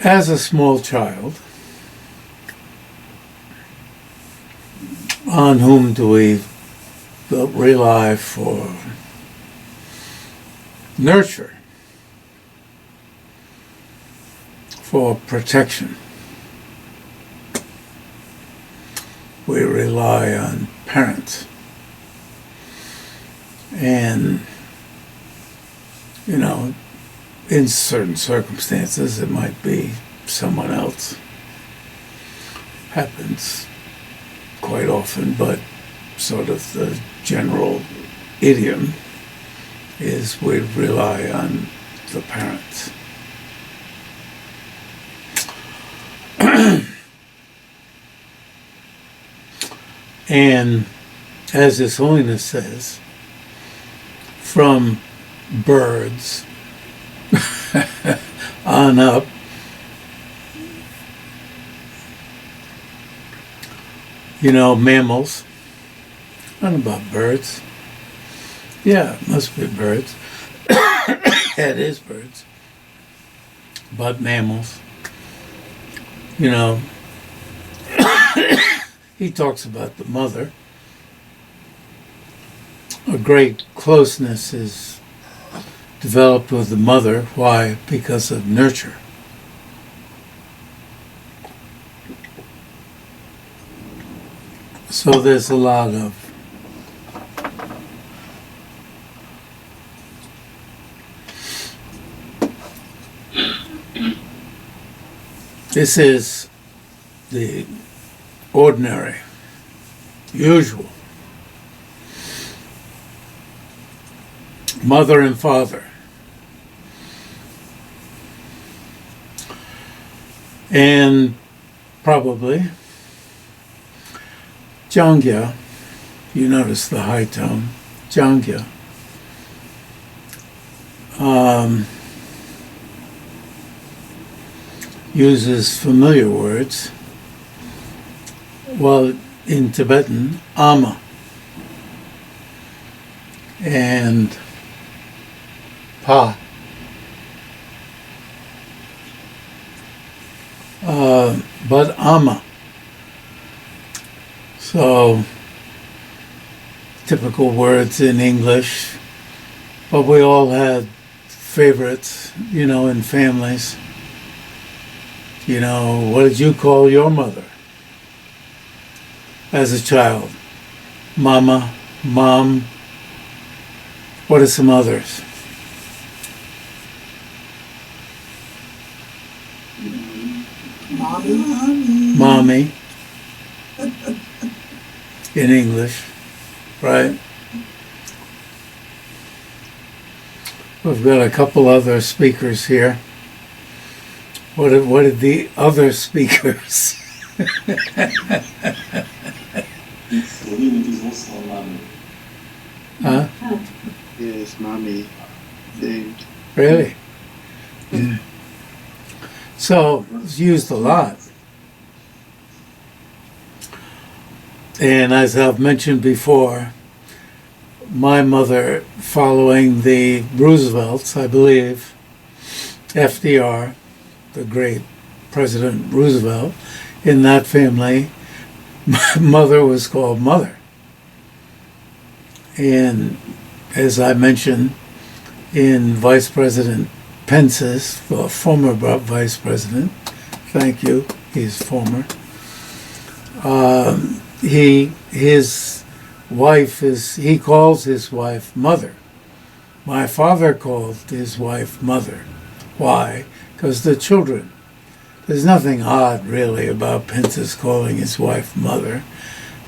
As a small child, on whom do we rely for nurture, for protection? We rely on parents. And, you know, in certain circumstances, it might be someone else. Happens quite often, but sort of the general idiom is we rely on the parents. And as His Holiness says, from birds on up, you know, mammals. I don't know about birds. Yeah, it must be birds. It is birds. But mammals. You know, he talks about the mother. A great closeness is developed with the mother. Why? Because of nurture. So there's a lot of this is the ordinary, usual. Mother and father. And probably Jang-kya, you notice the high tone, Jang-kya, uses familiar words. Well, in Tibetan, ama, and pa. But ama. So, typical words in English, but we all had favorites, you know, in families. You know, what did you call your mother as a child? Mama, mom. What are some others? Mommy. In English, right? We've got a couple other speakers here. What did the other speakers? Huh? Yes, mommy. Named. Really? Yeah. So it's used a lot. And as I've mentioned before, my mother, following the Roosevelts, I believe, FDR, the great President Roosevelt, in that family, my mother was called Mother. And as I mentioned, in Vice President Pence's, well, former Vice President, thank you, he's former, his wife he calls his wife Mother. My father called his wife Mother. Why? Because the children. There's nothing odd really about Pence's calling his wife Mother.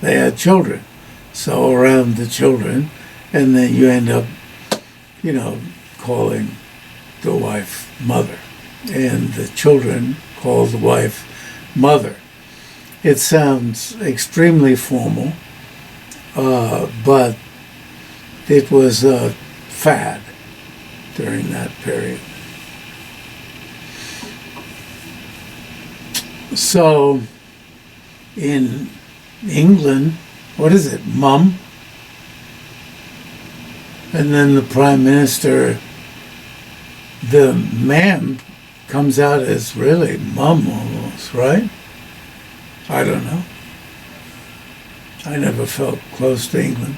They had children. So around the children, and then you end up, you know, calling the wife Mother. And the children call the wife Mother. It sounds extremely formal, but it was a fad during that period. So, in England, what is it, Mum? And then the Prime Minister, the ma'am comes out as really mum almost, right? I don't know. I never felt close to England,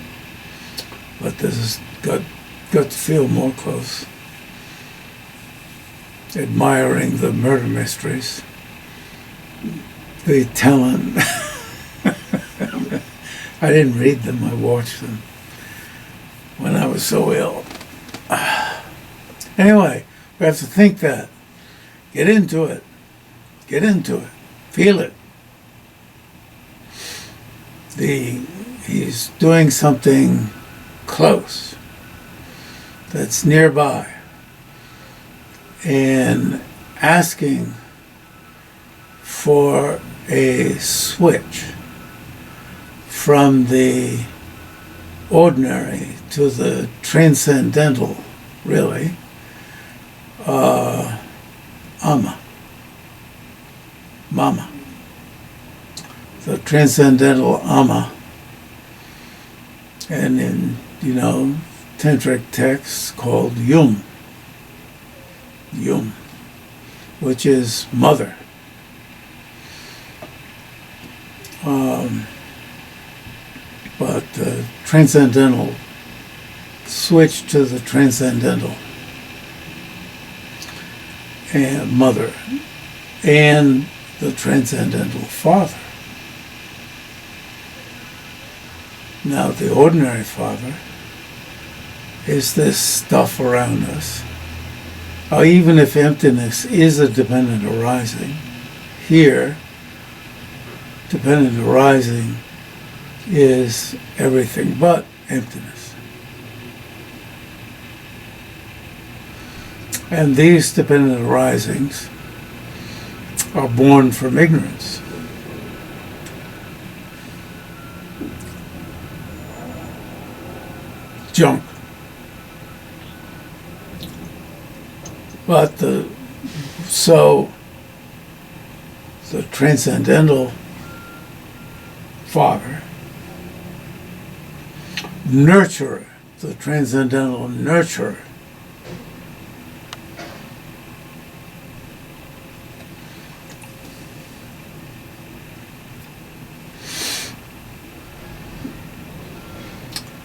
but this has got to feel more close. Admiring the murder mysteries, the talent. I didn't read them, I watched them when I was so ill. Anyway, we have to think that. Get into it. Get into it. Feel it. He's doing something close that's nearby and asking for a switch from the ordinary to the transcendental, really. Mama. The transcendental Ama. And in, tantric texts called Yum, which is mother. But the transcendental, switch to the transcendental and mother and the transcendental father. Now the ordinary father is this stuff around us. Even if emptiness is a dependent arising, here, dependent arising is everything but emptiness. And these dependent arisings are born from ignorance. Junk. But the transcendental father, nurturer, the transcendental nurturer,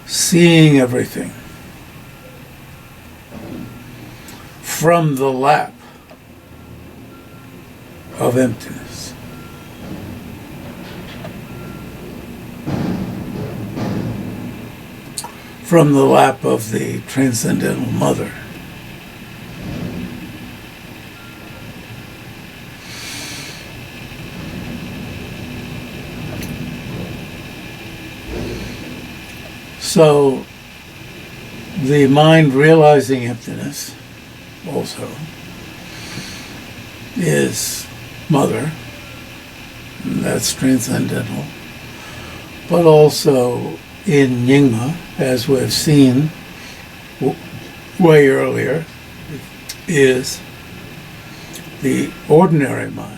seeing everything from the lap of emptiness. From the lap of the transcendental mother. So the mind realizing emptiness also is mother, and that's transcendental, but also in Nyingma, as we've seen way earlier, is the ordinary mind.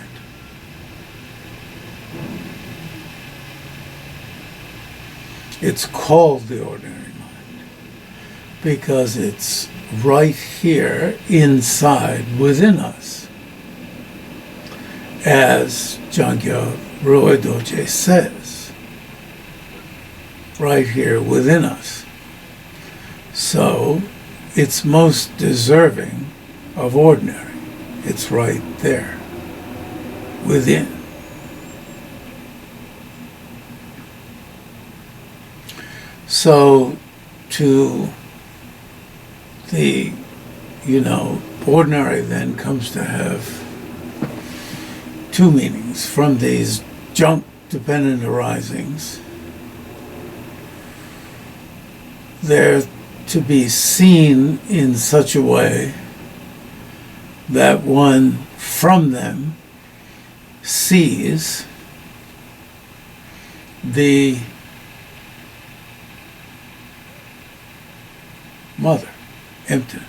It's called the ordinary mind because it's right here inside within us. As Jang-kya Röl-pay says, right here within us. So it's most deserving of ordinary. It's right there within. So to the, ordinary then comes to have two meanings from these junk-dependent arisings. They're to be seen in such a way that one from them sees the mother, emptiness.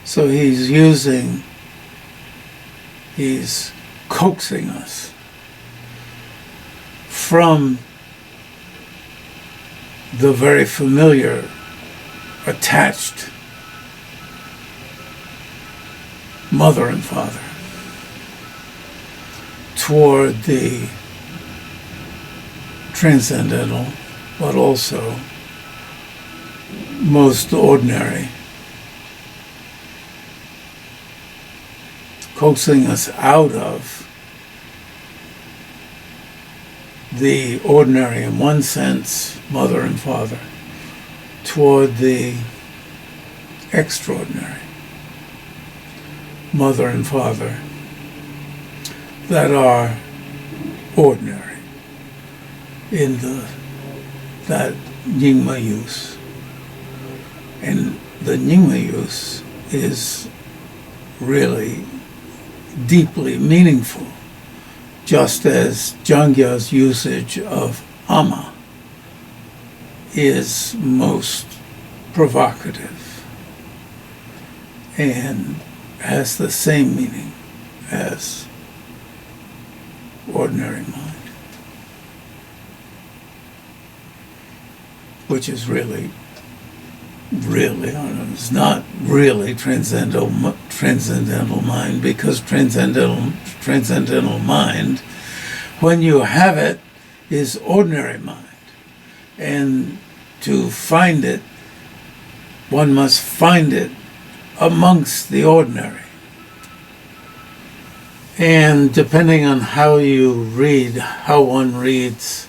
So he's coaxing us from the very familiar, attached mother and father toward the transcendental, but also most ordinary, coaxing us out of the ordinary in one sense, mother and father, toward the extraordinary, mother and father, that are ordinary in that Nyingma-use. And the Nyingma-use is really deeply meaningful, just as Jang-kya's usage of ama is most provocative and has the same meaning as ordinary mind, which is really, it's not really transcendental mind, because transcendental mind, when you have it, is ordinary mind. And to find it, one must find it amongst the ordinary. And depending on how you read, how one reads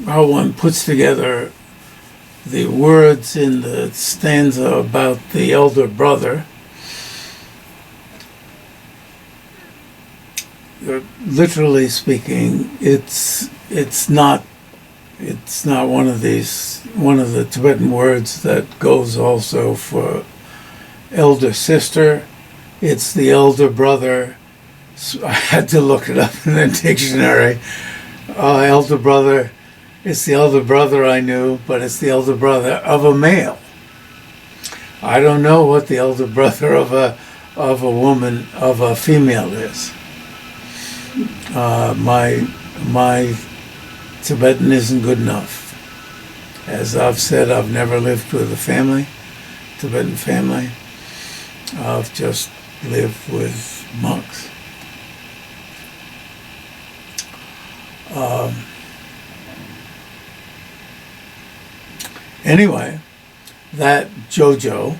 how one puts together the words in the stanza about the elder brother, literally speaking, it's not one of the Tibetan words that goes also for elder sister. It's the elder brother. So I had to look it up in the dictionary. Elder brother. It's the elder brother I knew, but it's the elder brother of a male. I don't know what the elder brother of a woman, of a female is. My Tibetan isn't good enough. As I've said, I've never lived with a family, Tibetan family. I've just lived with monks. Anyway, that Jojo,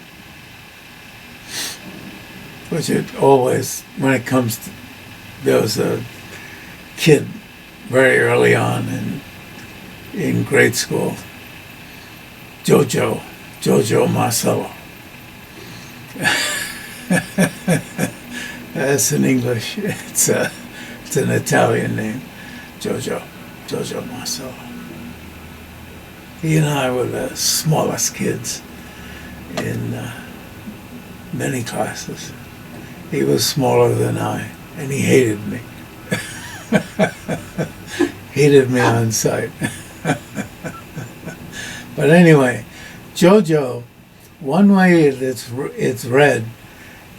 which it always, when it comes to, there was a kid very early on in grade school, Jojo Marcello. That's in English. It's an Italian name, Jojo Marcello. He and I were the smallest kids in many classes. He was smaller than I, and he hated me. Hated me on sight. But anyway, Jojo, one way it's read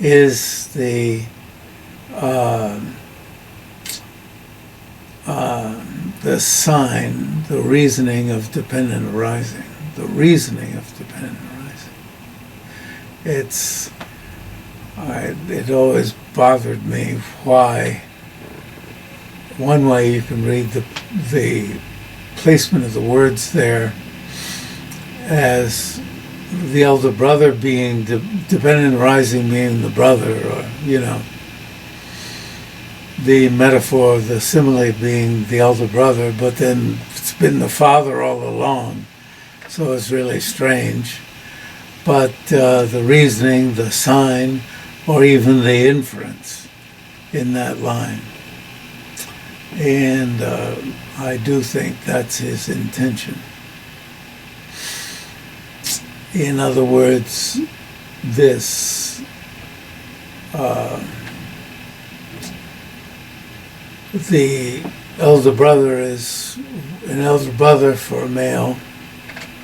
is the sign, the reasoning of dependent arising. The reasoning of dependent arising. It always bothered me why. One way you can read the placement of the words there as the elder brother being dependent arising, being the brother, or the metaphor, the simile being the elder brother, but then it's been the father all along, so it's really strange. But the reasoning, the sign, or even the inference in that line. And I do think that's his intention. In other words, this the elder brother is an elder brother for a male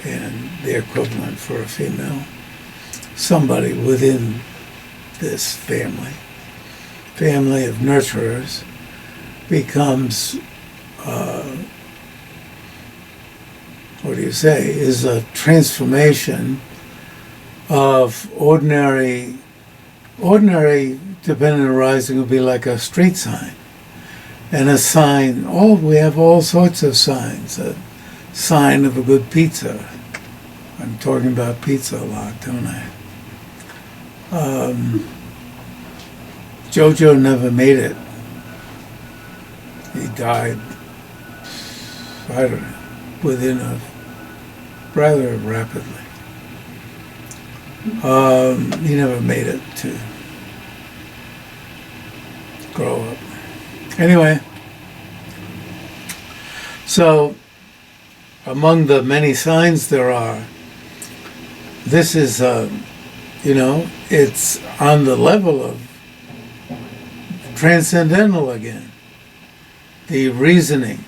and the equivalent for a female. Somebody within this family family of nurturers becomes, is a transformation of ordinary dependent arising would be like a street sign. And a sign, we have all sorts of signs. A sign of a good pizza. I'm talking about pizza a lot, don't I? Jojo never made it. He died, I don't know, rather rapidly. He never made it to grow up. Anyway, so among the many signs there are, this is, it's on the level of transcendental again. The reasoning,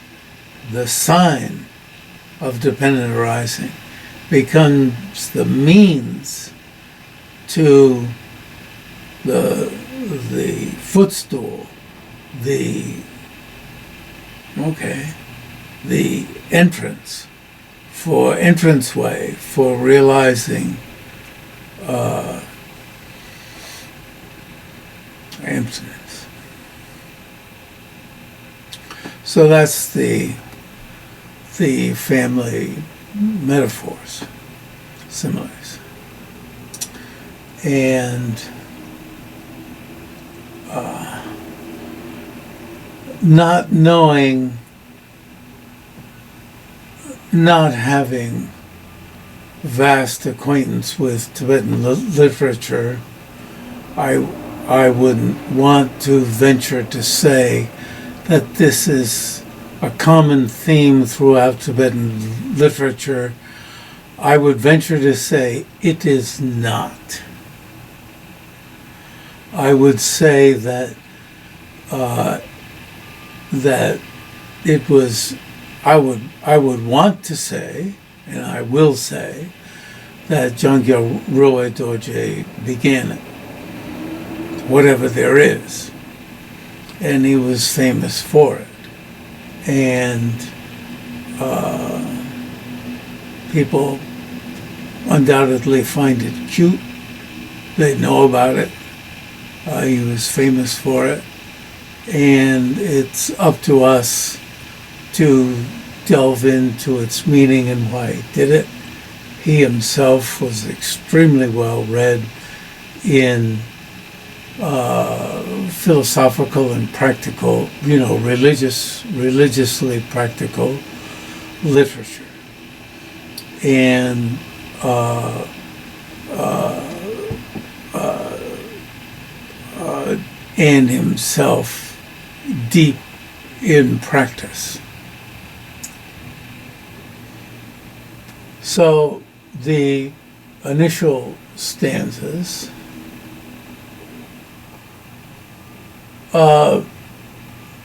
the sign of dependent arising becomes the means to the footstool, the entranceway for realizing emptiness. So that's the family metaphors, similes, and not knowing, not having vast acquaintance with Tibetan literature, I wouldn't want to venture to say that this is a common theme throughout Tibetan literature. I would venture to say it is not. I would say that it was. I would want to say, and I will say, that Jang-kya Röl-pay began it, whatever there is, and he was famous for it. And people undoubtedly find it cute. They know about it. He was famous for it. And it's up to us to delve into its meaning and why he did it. He himself was extremely well read in philosophical and practical, religiously practical literature. And and himself deep in practice. So the initial stanzas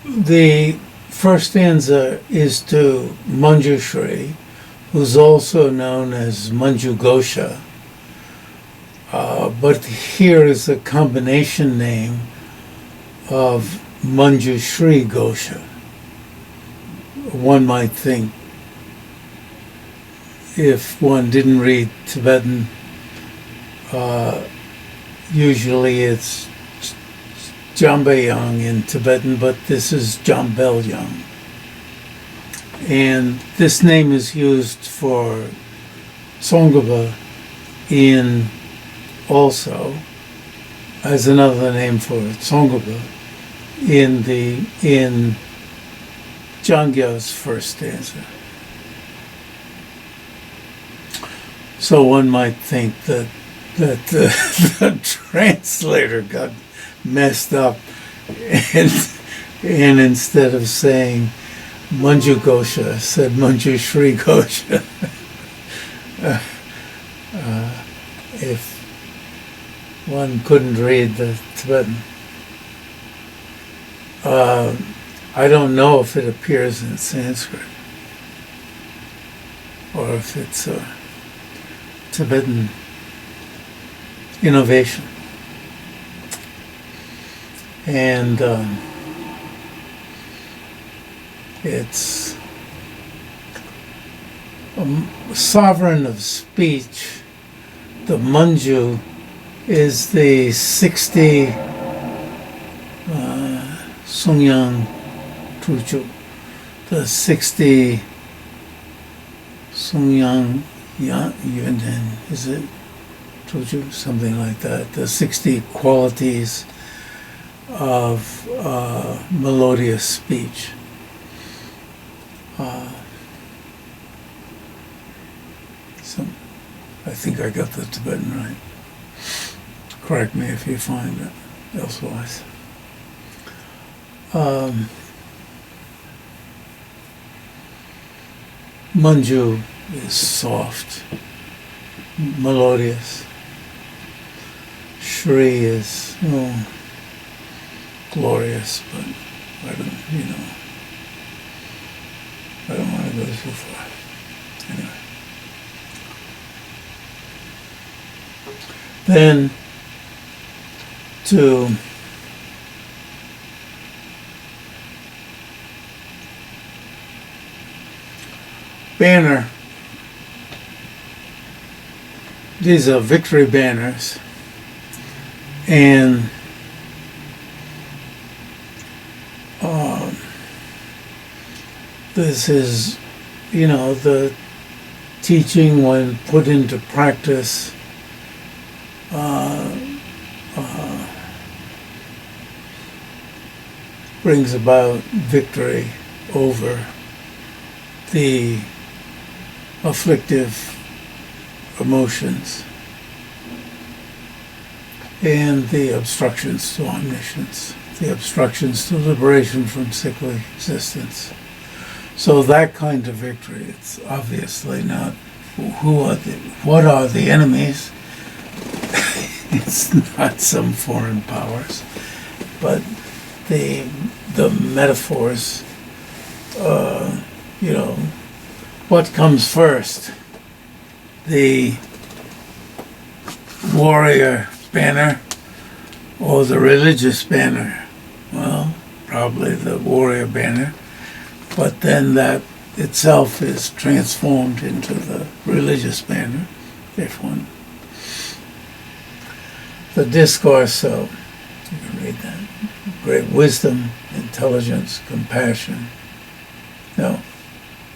the first stanza is to Mañjushrī, who's also known as Mañjushrīghoṣha, but here is a combination name of Mañjushrīghoṣha. One might think, if one didn't read Tibetan, usually it's Jambayang in Tibetan, but this is Jambelyang. And this name is used for Tsongkhapa also as another name for Tsongkhapa in Jang-kya's first stanza. So one might think that the translator got messed up, and instead of saying Mañjushrīghoṣha, said Mañjushrīghoṣha. If one couldn't read the Tibetan. I don't know if it appears in Sanskrit or if it's a Tibetan innovation. And it's a sovereign of speech. The Manju is the 60 Sungyang Tuju, the 60 Sungyang Yunden, is it? Tuju, something like that. The 60 qualities of melodious speech. I think I got the Tibetan right. Correct me if you find it elsewise. Manju is soft, melodious. Shri is glorious, but I don't want to go too far. Anyway. Then to banner. These are victory banners, and this is, the teaching when put into practice brings about victory over the afflictive emotions and the obstructions to omniscience, the obstructions to liberation from sickly existence. So that kind of victory, it's obviously not what are the enemies. It's not some foreign powers, but the metaphors, what comes first? The warrior banner or the religious banner? Well, probably the warrior banner, but then that itself is transformed into the religious banner, if one. The discourse, so you can read that. Great wisdom, intelligence, compassion. No,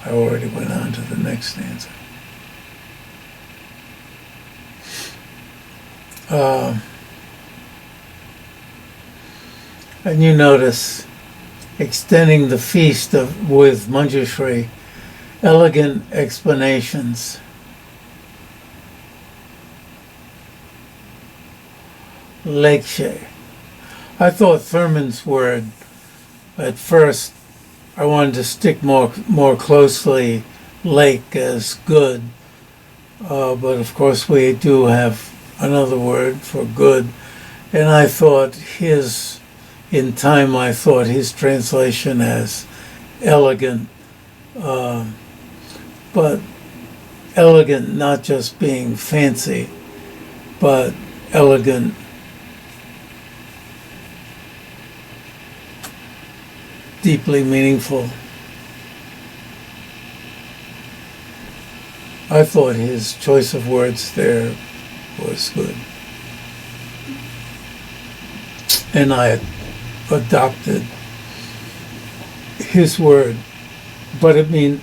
I already went on to the next stanza. And you notice extending the feast with Mañjushrī, elegant explanations. Lekshe. I thought Thurman's word, at first, I wanted to stick more closely lake as good, but of course we do have another word for good, and I thought his translation as elegant, but elegant not just being fancy, but elegant deeply meaningful. I thought his choice of words there was good. And I adopted his word. But it means,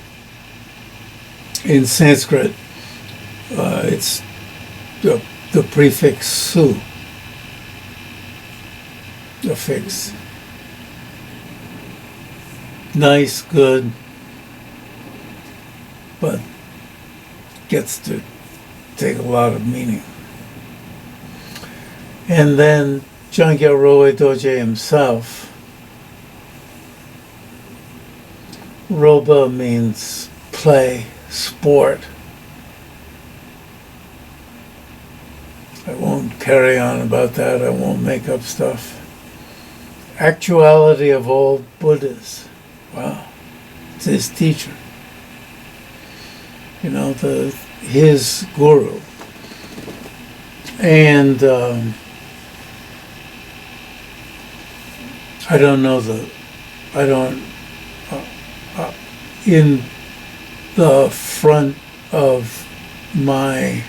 in Sanskrit, it's the prefix su, affix. Nice, good, but gets to take a lot of meaning. And then Jang-kya Röl-pay-dor-je himself, Roba means play, sport. I won't carry on about that, I won't make up stuff. Actuality of all Buddhas. Wow, it's his teacher. His guru. And I don't know I don't, in the front of my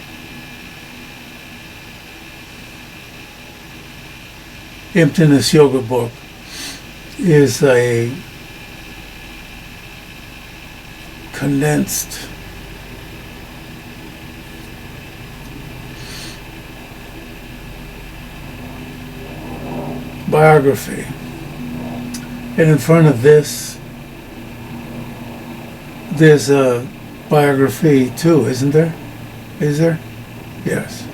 Emptiness Yoga book is a condensed biography. And in front of this, there's a biography too, isn't there? Is there? Yes.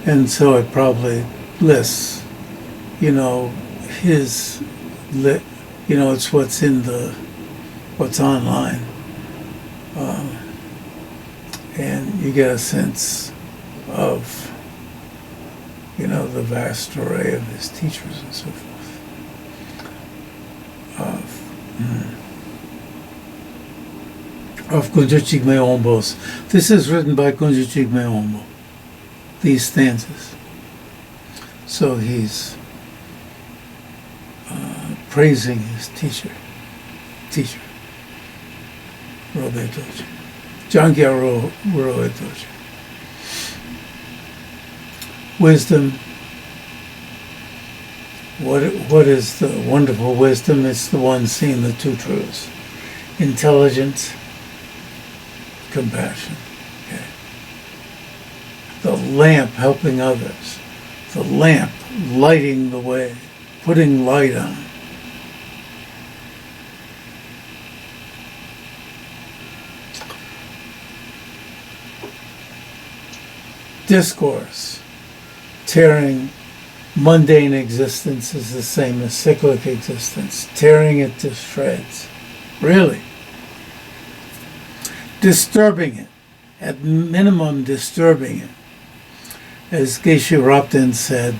And so it probably lists, his, it's what's online. And you get a sense of, the vast array of his teachers and so forth. Of Kön-chog-jig-me-wang-po's. This is written by Kön-chog-jig-me-wang-po, these stanzas. So he's praising his teacher, Röl-pay-dor-je, Jang-kya Röl-pay. Wisdom. What is the wonderful wisdom? It's the one seeing the two truths. Intelligence, compassion. Okay. The lamp helping others. The lamp lighting the way, putting light on. Discourse. Tearing mundane existence is the same as cyclic existence. Tearing it to shreds. Really. Disturbing it. At minimum, disturbing it. As Geshe Rabten said,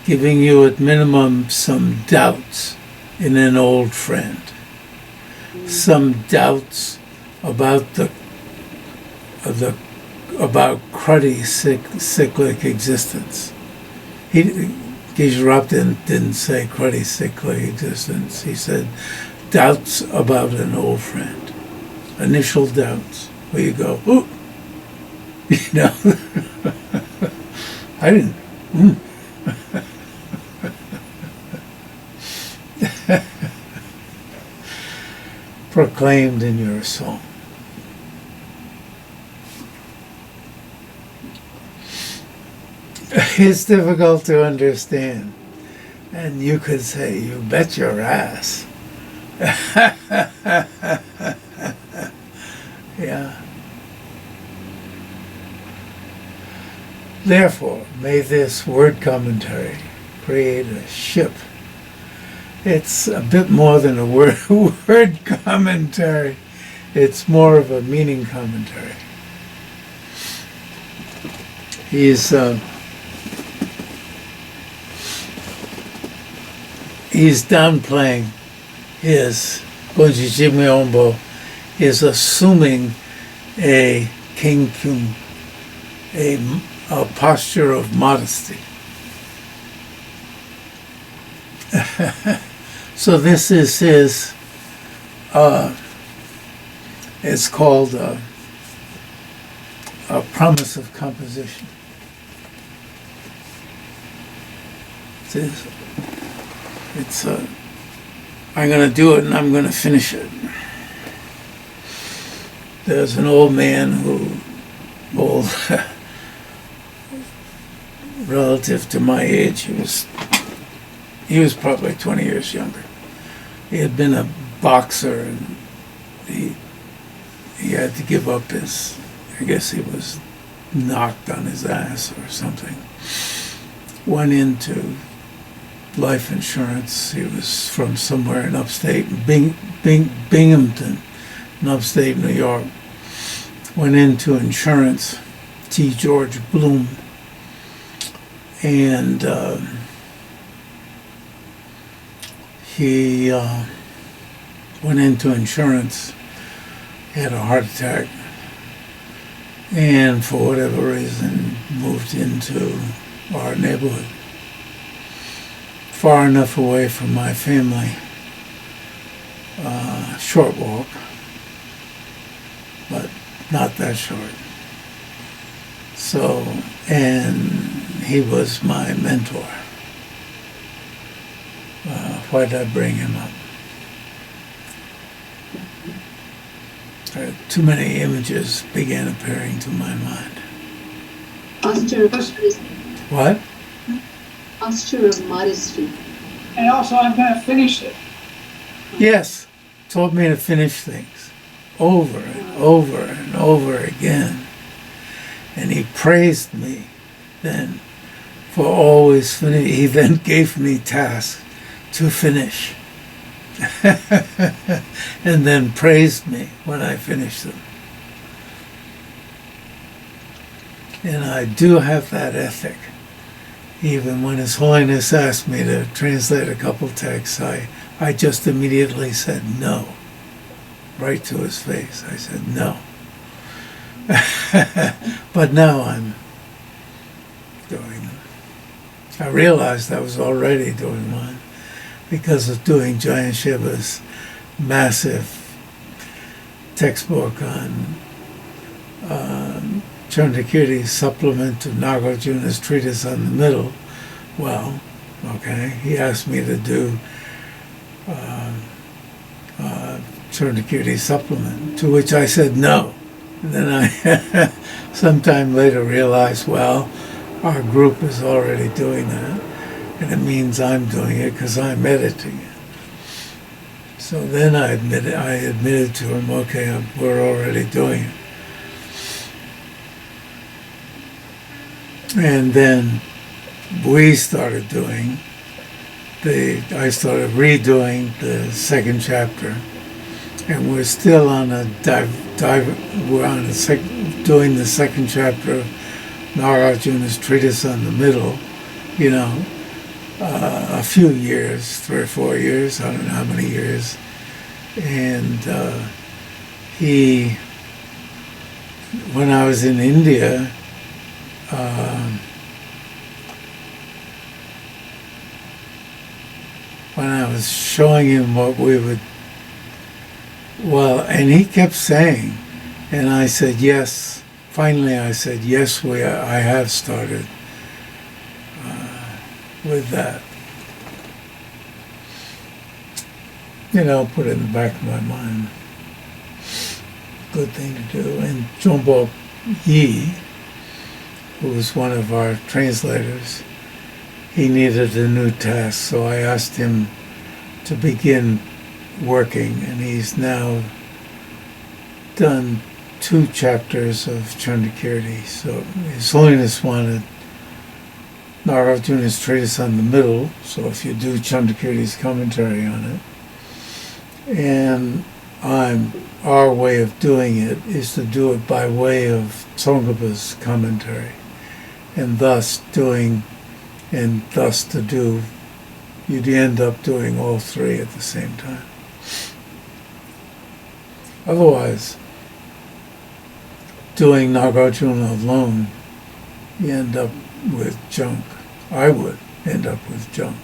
giving you at minimum some doubts in an old friend. Some doubts about about cruddy cyclic existence. Geshe Rabten didn't say cruddy cyclic existence. He said doubts about an old friend. Initial doubts. Where you go, ooh, I didn't. Proclaimed in your song. It's difficult to understand. And you could say, you bet your ass. Yeah. Therefore, may this word commentary create a ship. It's a bit more than a word commentary. It's more of a meaning commentary. He's downplaying his Kön-chog-jig-me-wang-po is assuming a king-kyung, a posture of modesty. So this is his, it's called a promise of composition. It's I'm going to do it and I'm going to finish it. There's an old man relative to my age, he was probably 20 years younger. He had been a boxer and he had to give up I guess he was knocked on his ass or something. Went into life insurance. He was from somewhere in upstate, Binghamton, in upstate New York. Went into insurance, T. George Bloom, and he went into insurance, had a heart attack, and for whatever reason moved into our neighborhood. far enough away from my family. Short walk, but not that short. So, and he was my mentor. Why did I bring him up? Too many images began appearing to my mind. Posture of modesty. What? Posture of modesty. And also, I'm going to finish it. Yes, told me to finish things over and over and over again. And he praised me then for always finishing. He then gave me tasks to finish. And then praised me when I finished them. And I do have that ethic. Even when His Holiness asked me to translate a couple texts, I just immediately said no. Right to his face. I said no. But now I'm doing them. I realized I was already doing one because of doing Giant Shiva's massive textbook on Chandrakirti's supplement to Nagarjuna's treatise on the middle. Well, okay, he asked me to do Chandrakirti's supplement, to which I said no. And then I sometime later realized, well, our group is already doing that, and it means I'm doing it because I'm editing it. So then I admitted to him, okay, we're already doing it. And then we started doing I started redoing the second chapter, and we're still on doing the second chapter of Nagarjuna's treatise on the middle, a few years, 3 or 4 years, I don't know how many years. And when I was in India, when I was showing him what we would, and he kept saying, and I said, yes, finally I said, yes, I have started with that. Put it in the back of my mind. Good thing to do. And Jombo Yi, who was one of our translators, he needed a new task, so I asked him to begin working, and he's now done 2 chapters of Chandrakirti. So His Holiness wanted Nagarjuna's treatise on the middle, so if you do Chandrakirti's commentary on it, and our way of doing it is to do it by way of Tsongkhapa's commentary, and thus you'd end up doing all 3 at the same time. Otherwise, doing Nagarjuna alone, you end up with junk. I would end up with junk.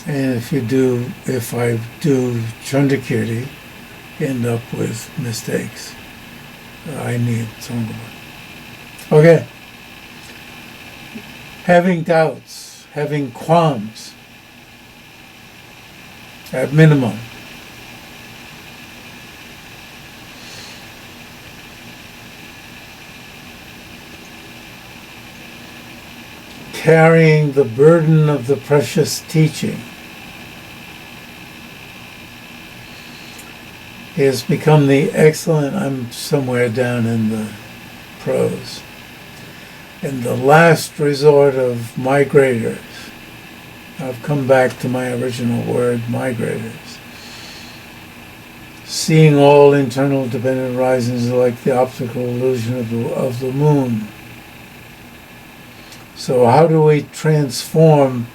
And if I do Chandrakirti, end up with mistakes. I need Tsongkhapa. Okay. Having doubts, having qualms, at minimum. Carrying the burden of the precious teaching. He has become the excellent, I'm somewhere down in the prose, and the last resort of migrators. I've come back to my original word, migrators. Seeing all internal dependent risings like the optical illusion of the moon. So how do we transform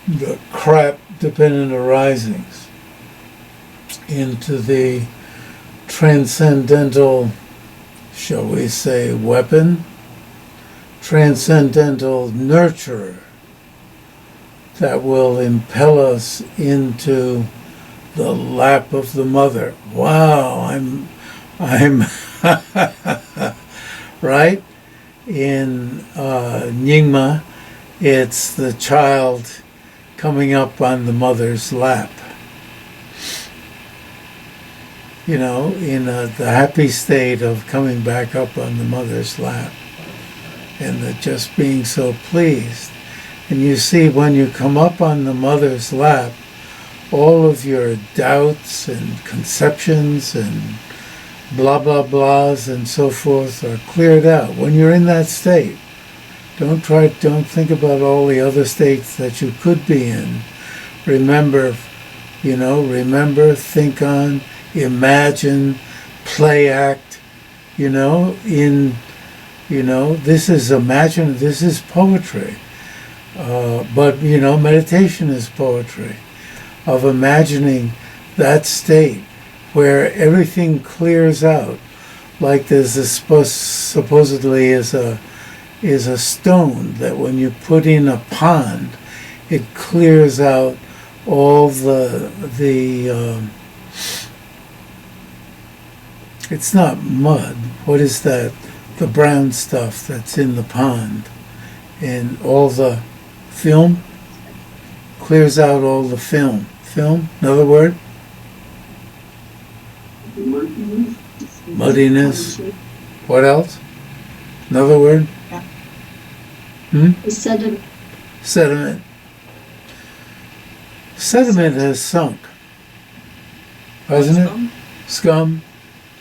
the crap dependent arisings into the transcendental, shall we say, weapon, transcendental nurturer that will impel us into the lap of the mother. Wow, I'm right? In Nyingma, it's the child coming up on the mother's lap. You know, in the happy state of coming back up on the mother's lap and just being so pleased. And you see, when you come up on the mother's lap, all of your doubts and conceptions and blah, blah, blahs and so forth are cleared out. When you're in that state, don't think about all the other states that you could be in. Remember, think on, imagine, play act, this is poetry. But meditation is poetry of imagining that state where everything clears out, like there's supposedly is a stone that when you put in a pond, it clears out all the it's not mud. What is that? The brown stuff that's in the pond, and all the film clears out all the film. Film, another word? Muddiness. What else? Another word? Sediment. Sediment. Sediment has sunk, hasn't it? Scum.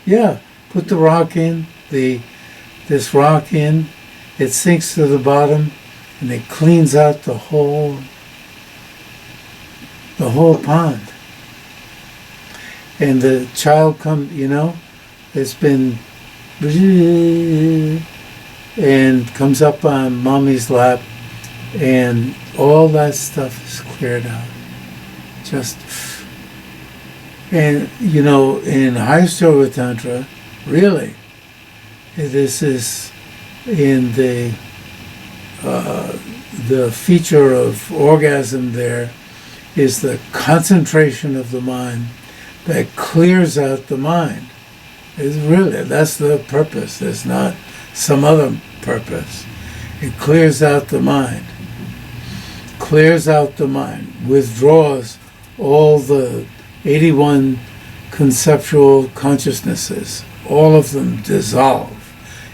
Yeah. Put the rock in, this rock in, it sinks to the bottom, and it cleans out the whole pond. And the child comes, it's been, and comes up on mommy's lap, and all that stuff is cleared out. And in highest yoga tantra, really, this is in the feature of orgasm. There is the concentration of the mind that clears out the mind. That's the purpose. There's not some other purpose. It clears out the mind. Clears out the mind. Withdraws all the 81 conceptual consciousnesses. All of them dissolve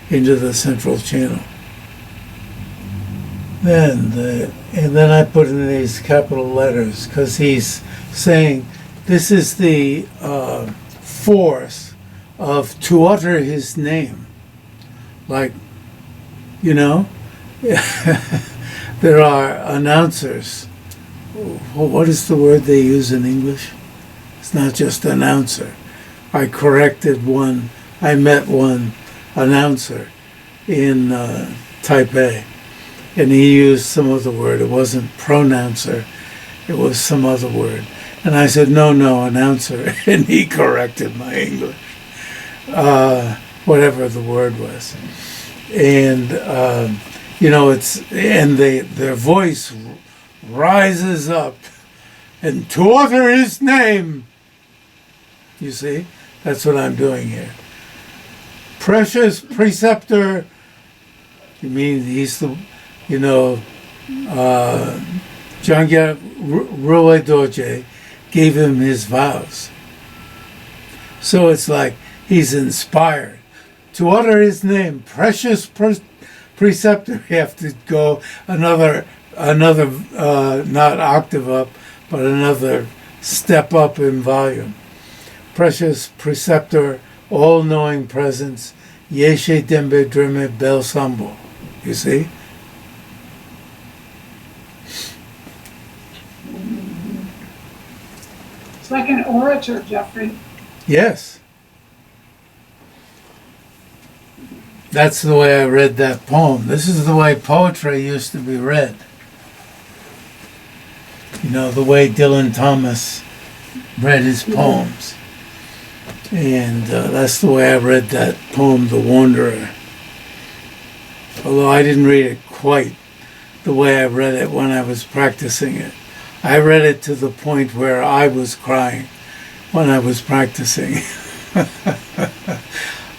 into the central channel. And then I put in these capital letters because he's saying this is the force of to utter his name. Like, there are announcers. What is the word they use in English? It's not just announcer. I corrected one. I met one announcer in Taipei, and he used some other word. It wasn't pronouncer. It was some other word. And I said, no, announcer. And he corrected my English, whatever the word was. And, their voice rises up, and to utter his name. You see? That's what I'm doing here. Precious preceptor. You mean he's the, Jang-kya Röl-pay-dor-je gave him his vows. So it's like he's inspired. To utter his name, precious preceptor, you have to go another not octave up, but another step up in volume. Precious preceptor, all-knowing presence, yeshe dembe drime bel sambo. You see? It's like an orator, Jeffrey. Yes. That's the way I read that poem. This is the way poetry used to be read. The way Dylan Thomas read his poems. And that's the way I read that poem, The Wanderer. Although I didn't read it quite the way I read it when I was practicing it. I read it to the point where I was crying when I was practicing.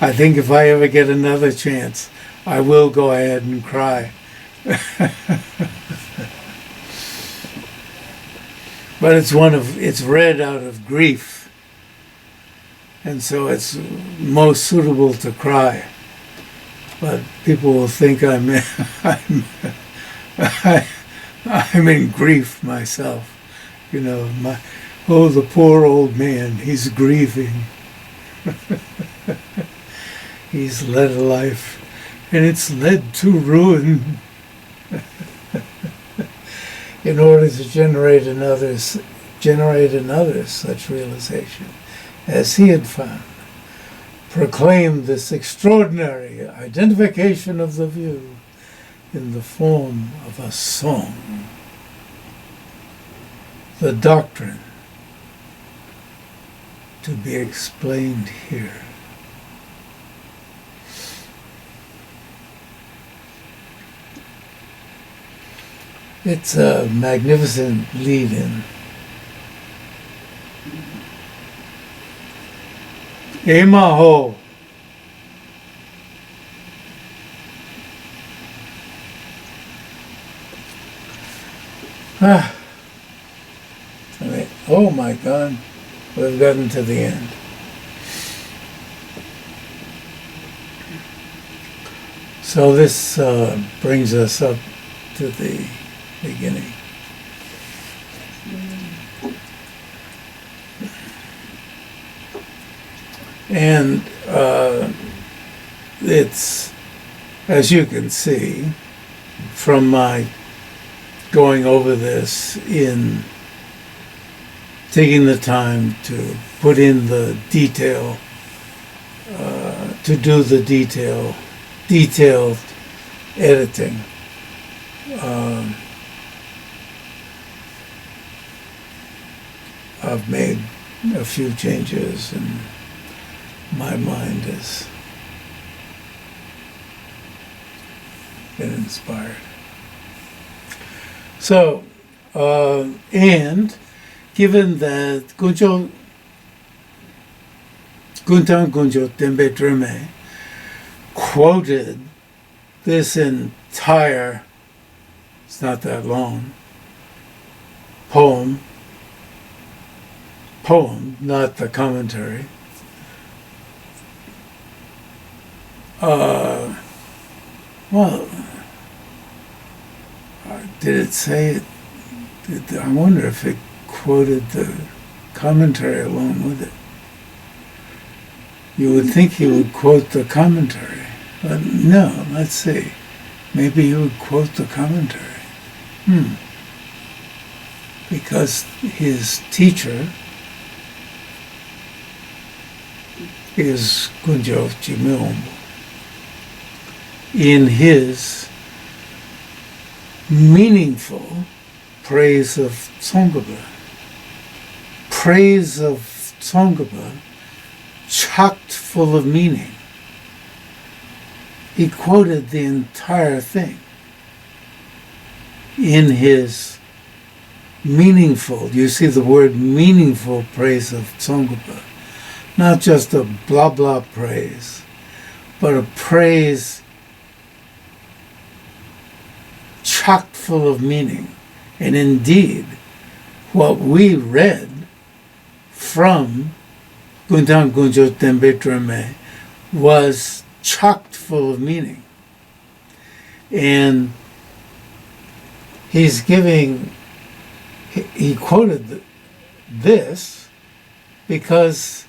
I think if I ever get another chance, I will go ahead and cry. But it's read out of grief, and so it's most suitable to cry. But people will think I'm in grief myself. You know, the poor old man, he's grieving. He's led a life, and it's led to ruin. In order to generate another such realization, as he had found, proclaimed this extraordinary identification of the view in the form of a song. The doctrine to be explained here. It's a magnificent lead-in. Emaho. Oh my God, we've gotten to the end. So this brings us up to the beginning. And it's, as you can see, from my going over this in taking the time to put in the detail, to do the detailed editing. I've made a few changes, and my mind has been inspired. So, and given that Guntan Gunjo-tenbe-drime quoted this entire, it's not that long, poem, not the commentary. Well, did it say it? I wonder if it quoted the commentary along with it. You would think he would quote the commentary, but no, let's see. Maybe he would quote the commentary. Because his teacher is Kön-chog-jig-me-wang-po. In his meaningful praise of Tsongkhapa, chocked full of meaning. He quoted the entire thing in his meaningful, you see the word meaningful praise of Tsongkhapa. Not just a blah blah praise, but a praise chocked full of meaning. And indeed, what we read from Guntan Gunjo-tenbe-drime was chocked full of meaning. And he quoted this because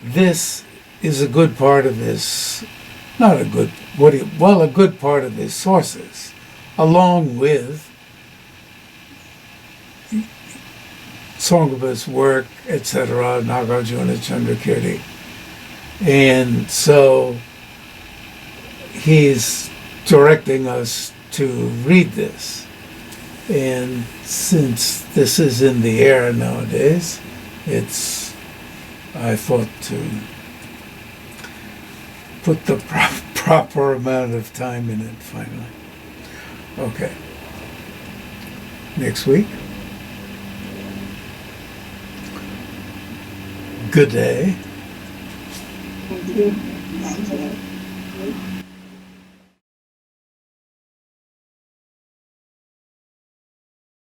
this is a good part of his, a good part of his sources, along with Tsongkhapa's work, etc., Nagarjuna Chandrakirti. And so he's directing us to read this. And since this is in the air nowadays, I thought to put the proper amount of time in it finally. Okay. next week. Good day. Thank you.